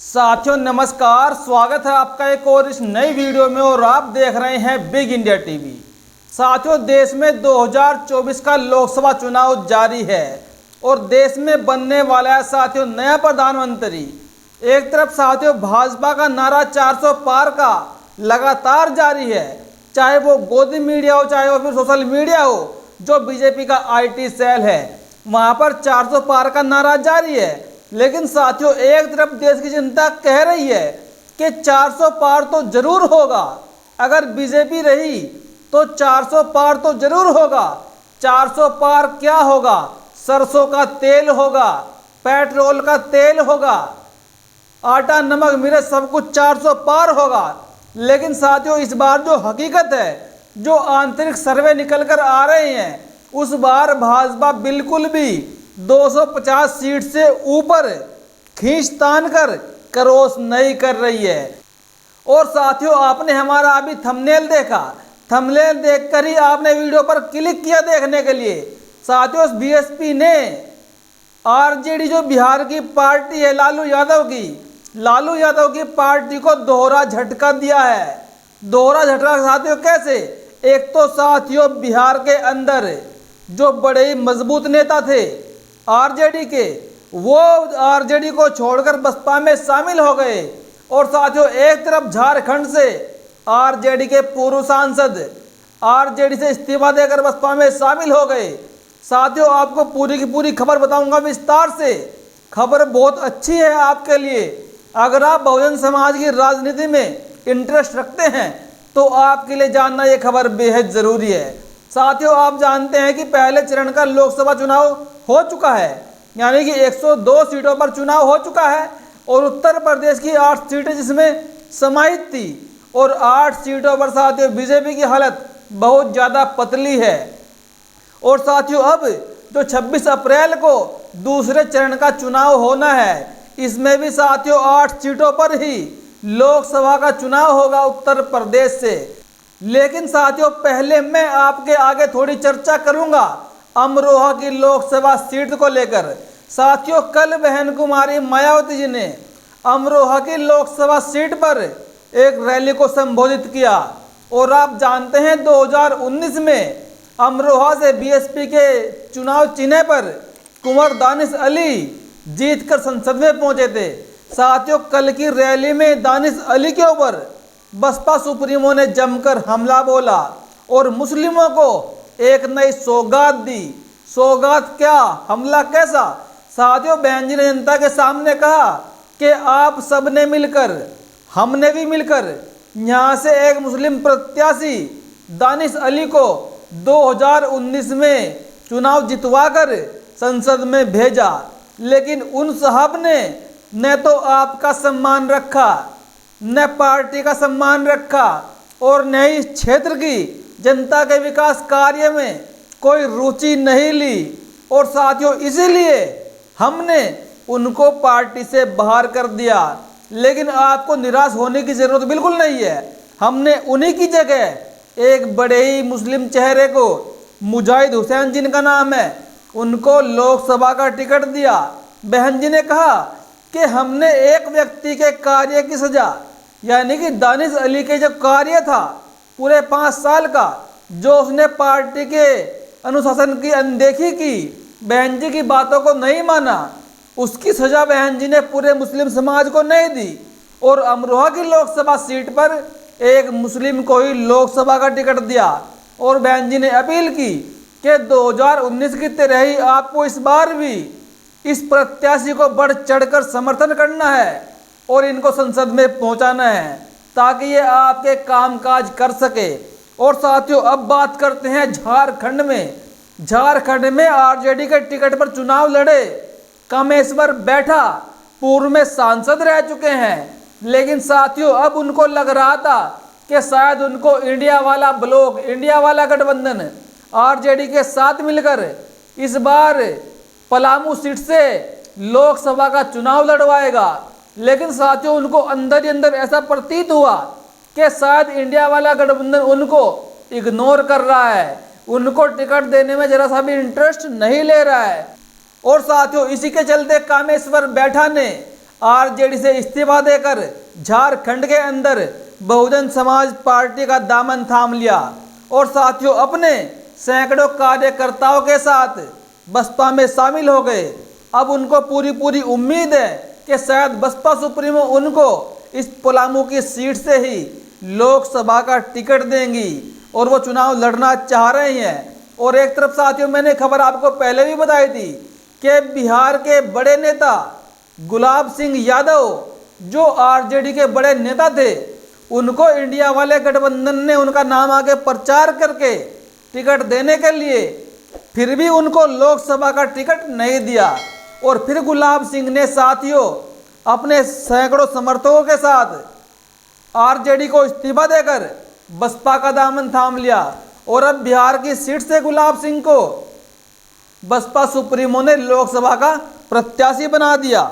साथियों नमस्कार, स्वागत है आपका एक और इस नई वीडियो में और आप देख रहे हैं बिग इंडिया टीवी। साथियों देश में 2024 का लोकसभा चुनाव जारी है और देश में बनने वाला है साथियों नया प्रधानमंत्री। एक तरफ साथियों भाजपा का नारा 400 पार का लगातार जारी है, चाहे वो गोदी मीडिया हो चाहे वो फिर सोशल मीडिया हो। जो बीजेपी का IT सेल है वहां पर 400 पार का नारा जारी है, लेकिन साथियों एक तरफ देश की जनता कह रही है कि 400 पार तो जरूर होगा। अगर बीजेपी रही तो 400 पार तो जरूर होगा। 400 पार क्या होगा? सरसों का तेल होगा, पेट्रोल का तेल होगा, आटा नमक मिर्च सब कुछ 400 पार होगा। लेकिन साथियों इस बार जो हकीकत है, जो आंतरिक सर्वे निकल कर आ रहे हैं, उस बार भाजपा बिल्कुल भी 250 सीट से ऊपर खींचतान कर क्रॉस नहीं कर रही है। और साथियों आपने हमारा अभी थंबनेल देखा, थंबनेल देखकर ही आपने वीडियो पर क्लिक किया देखने के लिए। साथियों BSP ने RJD जो बिहार की पार्टी है लालू यादव की पार्टी को दोहरा झटका दिया है। दोहरा झटका साथियों कैसे? एक तो साथियों बिहार के अंदर जो बड़े ही मजबूत नेता थे RJD के, वो RJD को छोड़कर बसपा में शामिल हो गए। और साथियों एक तरफ झारखंड से RJD के पूर्व सांसद RJD से इस्तीफा देकर बसपा में शामिल हो गए। साथियों आपको पूरी की पूरी खबर बताऊंगा विस्तार से। खबर बहुत अच्छी है आपके लिए। अगर आप बहुजन समाज की राजनीति में इंटरेस्ट रखते हैं तो आपके लिए जानना यह खबर बेहद जरूरी है। साथियों आप जानते हैं कि पहले चरण का लोकसभा चुनाव हो चुका है, यानी कि 102 सीटों पर चुनाव हो चुका है और उत्तर प्रदेश की 8 सीटें जिसमें समाहित थी और 8 सीटों पर साथियों बीजेपी की हालत बहुत ज़्यादा पतली है। और साथियों अब जो 26 अप्रैल को दूसरे चरण का चुनाव होना है, इसमें भी साथियों 8 सीटों पर ही लोकसभा का चुनाव होगा उत्तर प्रदेश से। लेकिन साथियों पहले मैं आपके आगे थोड़ी चर्चा करूंगा अमरोहा की लोकसभा सीट को लेकर। साथियों कल बहन कुमारी मायावती जी ने अमरोहा की लोकसभा सीट पर एक रैली को संबोधित किया और आप जानते हैं 2019 में अमरोहा से BSP के चुनाव चिन्ह पर कुंवर दानिश अली जीतकर संसद में पहुंचे थे। साथियों कल की रैली में दानिश अली के ऊपर बसपा सुप्रीमो ने जमकर हमला बोला और मुस्लिमों को एक नई सौगात दी। सौगात क्या, हमला कैसा? साथियों बहन जी ने जनता के सामने कहा कि आप सबने मिलकर, हमने भी मिलकर यहाँ से एक मुस्लिम प्रत्याशी दानिश अली को 2019 में चुनाव जितवाकर संसद में भेजा, लेकिन उन साहब ने न तो आपका सम्मान रखा, न पार्टी का सम्मान रखा और न ही क्षेत्र की जनता के विकास कार्य में कोई रुचि नहीं ली। और साथियों इसीलिए हमने उनको पार्टी से बाहर कर दिया। लेकिन आपको निराश होने की जरूरत बिल्कुल नहीं है। हमने उन्हीं की जगह एक बड़े ही मुस्लिम चेहरे को, मुजाहिद हुसैन जिनका नाम है, उनको लोकसभा का टिकट दिया। बहन जी ने कहा कि हमने एक व्यक्ति के कार्य की सजा, यानी कि दानिश अली के जो कार्य था पूरे 5 साल का, जो उसने पार्टी के अनुशासन की अनदेखी की, बहन जी की बातों को नहीं माना, उसकी सजा बहन जी ने पूरे मुस्लिम समाज को नहीं दी। और अमरोहा की लोकसभा सीट पर एक मुस्लिम को ही लोकसभा का टिकट दिया। और बहन जी ने अपील की कि 2019 की तरह ही आपको इस बार भी इस प्रत्याशी को बढ़ चढ़कर समर्थन करना है और इनको संसद में पहुंचाना है ताकि ये आपके कामकाज कर सके। और साथियों अब बात करते हैं झारखंड में। झारखंड में RJD के टिकट पर चुनाव लड़े कामेश्वर बैठा पूर्व में सांसद रह चुके हैं, लेकिन साथियों अब उनको लग रहा था कि शायद उनको इंडिया वाला ब्लॉक, इंडिया वाला गठबंधन RJD के साथ मिलकर इस बार पलामू सीट से लोकसभा का चुनाव लड़वाएगा। लेकिन साथियों उनको अंदर ही अंदर ऐसा प्रतीत हुआ कि शायद इंडिया वाला गठबंधन उनको इग्नोर कर रहा है, उनको टिकट देने में जरा सा भी इंटरेस्ट नहीं ले रहा है। और साथियों इसी के चलते कामेश्वर बैठा ने आरजेडी से इस्तीफा देकर झारखंड के अंदर बहुजन समाज पार्टी का दामन थाम लिया और साथियों अपने सैकड़ों कार्यकर्ताओं के साथ बसपा में शामिल हो गए। अब उनको पूरी उम्मीद है कि शायद बसपा सुप्रीमो उनको इस पलामू की सीट से ही लोकसभा का टिकट देंगी और वो चुनाव लड़ना चाह रहे हैं। और एक तरफ साथियों मैंने खबर आपको पहले भी बताई थी कि बिहार के बड़े नेता गुलाब सिंह यादव जो आरजेडी के बड़े नेता थे, उनको इंडिया वाले गठबंधन ने उनका नाम आगे प्रचार करके टिकट देने के लिए फिर भी उनको लोकसभा का टिकट नहीं दिया। और फिर गुलाब सिंह ने साथियों अपने सैकड़ों समर्थकों के साथ आरजेडी को इस्तीफा देकर बसपा का दामन थाम लिया और अब बिहार की सीट से गुलाब सिंह को बसपा सुप्रीमो ने लोकसभा का प्रत्याशी बना दिया।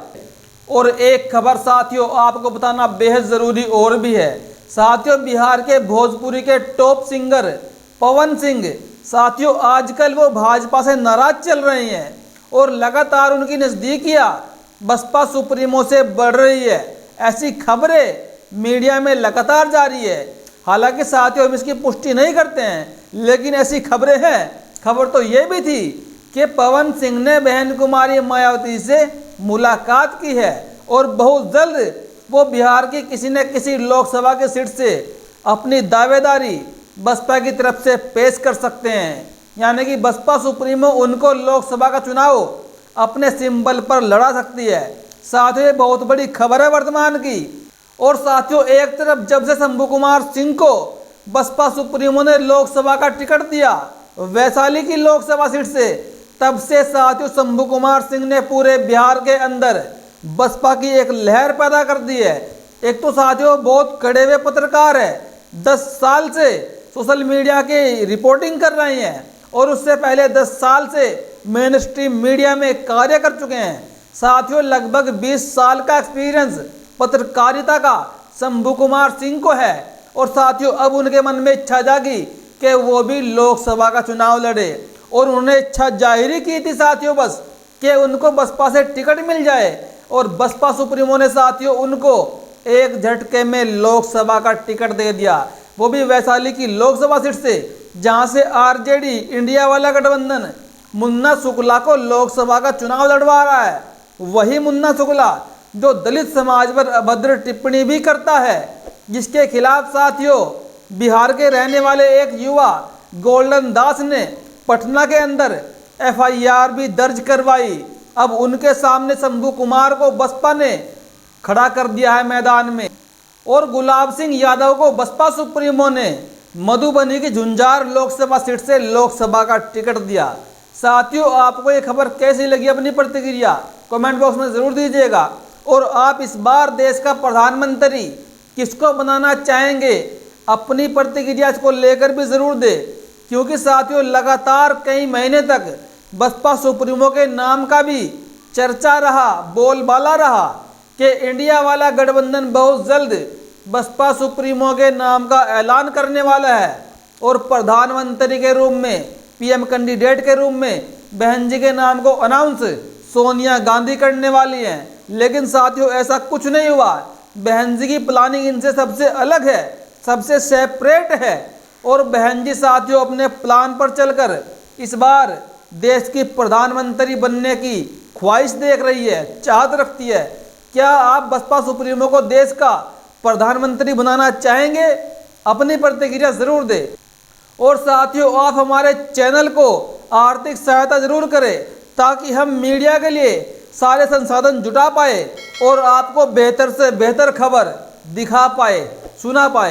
और एक खबर साथियों आपको बताना बेहद जरूरी और भी है। साथियों बिहार के भोजपुरी के टॉप सिंगर पवन सिंह साथियों आजकल वो भाजपा से नाराज चल रहे हैं और लगातार उनकी नज़दीकियां बसपा सुप्रीमो से बढ़ रही है। ऐसी खबरें मीडिया में लगातार जारी है। हालांकि साथियों हम इसकी पुष्टि नहीं करते हैं, लेकिन ऐसी खबरें हैं। खबर तो ये भी थी कि पवन सिंह ने बहन कुमारी मायावती से मुलाकात की है और बहुत जल्द वो बिहार की किसी न किसी लोकसभा की सीट से अपनी दावेदारी बसपा की तरफ से पेश कर सकते हैं। यानी कि बसपा सुप्रीमो उनको लोकसभा का चुनाव अपने सिंबल पर लड़ा सकती है। साथियों बहुत बड़ी खबर है वर्तमान की। और साथियों एक तरफ जब से शंभू कुमार सिंह को बसपा सुप्रीमो ने लोकसभा का टिकट दिया वैशाली की लोकसभा सीट से, तब से साथियों शंभू कुमार सिंह ने पूरे बिहार के अंदर बसपा की एक लहर पैदा कर दी है। एक तो साथियों बहुत कड़े हुए पत्रकार है, 10 साल से सोशल मीडिया की रिपोर्टिंग कर रहे हैं और उससे पहले 10 साल से मेन स्ट्रीम मीडिया में कार्य कर चुके हैं। साथियों लगभग 20 साल का एक्सपीरियंस पत्रकारिता का शंभू कुमार सिंह को है। और साथियों अब उनके मन में इच्छा जागी कि वो भी लोकसभा का चुनाव लड़े और उन्होंने इच्छा जाहिर की थी साथियों बस कि उनको बसपा से टिकट मिल जाए। और बसपा सुप्रीमो ने साथियों उनको एक झटके में लोकसभा का टिकट दे दिया, वो भी वैशाली की लोकसभा सीट से, जहां से आरजेडी इंडिया वाला गठबंधन मुन्ना शुक्ला को लोकसभा का चुनाव लड़वा रहा है। वही मुन्ना शुक्ला जो दलित समाज पर अभद्र टिप्पणी भी करता है, जिसके खिलाफ साथियों बिहार के रहने वाले एक युवा गोल्डन दास ने पटना के अंदर एफआईआर भी दर्ज करवाई। अब उनके सामने शंभू कुमार को बसपा ने खड़ा कर दिया है मैदान में और गुलाब सिंह यादव को बसपा सुप्रीमो ने मधुबनी की झुंझार लोकसभा सीट से लोकसभा का टिकट दिया। साथियों आपको ये खबर कैसी लगी अपनी प्रतिक्रिया कमेंट बॉक्स में ज़रूर दीजिएगा। और आप इस बार देश का प्रधानमंत्री किसको बनाना चाहेंगे अपनी प्रतिक्रिया को लेकर भी ज़रूर दें, क्योंकि साथियों लगातार कई महीने तक बसपा सुप्रीमो के नाम का भी चर्चा रहा, बोलबाला रहा कि इंडिया वाला गठबंधन बहुत जल्द बसपा सुप्रीमो के नाम का ऐलान करने वाला है और प्रधानमंत्री के रूप में, पीएम कैंडिडेट के रूप में बहन जी के नाम को अनाउंस सोनिया गांधी करने वाली हैं। लेकिन साथियों ऐसा कुछ नहीं हुआ। बहन जी की प्लानिंग इनसे सबसे अलग है, सबसे सेपरेट है और बहन जी साथियों अपने प्लान पर चलकर इस बार देश की प्रधानमंत्री बनने की ख्वाहिश देख रही है, चाहत रखती है। क्या आप बसपा सुप्रीमो को देश का प्रधानमंत्री बनाना चाहेंगे? अपनी प्रतिक्रिया जरूर दें। और साथियों आप हमारे चैनल को आर्थिक सहायता जरूर करें ताकि हम मीडिया के लिए सारे संसाधन जुटा पाए और आपको बेहतर से बेहतर खबर दिखा पाए, सुना पाए।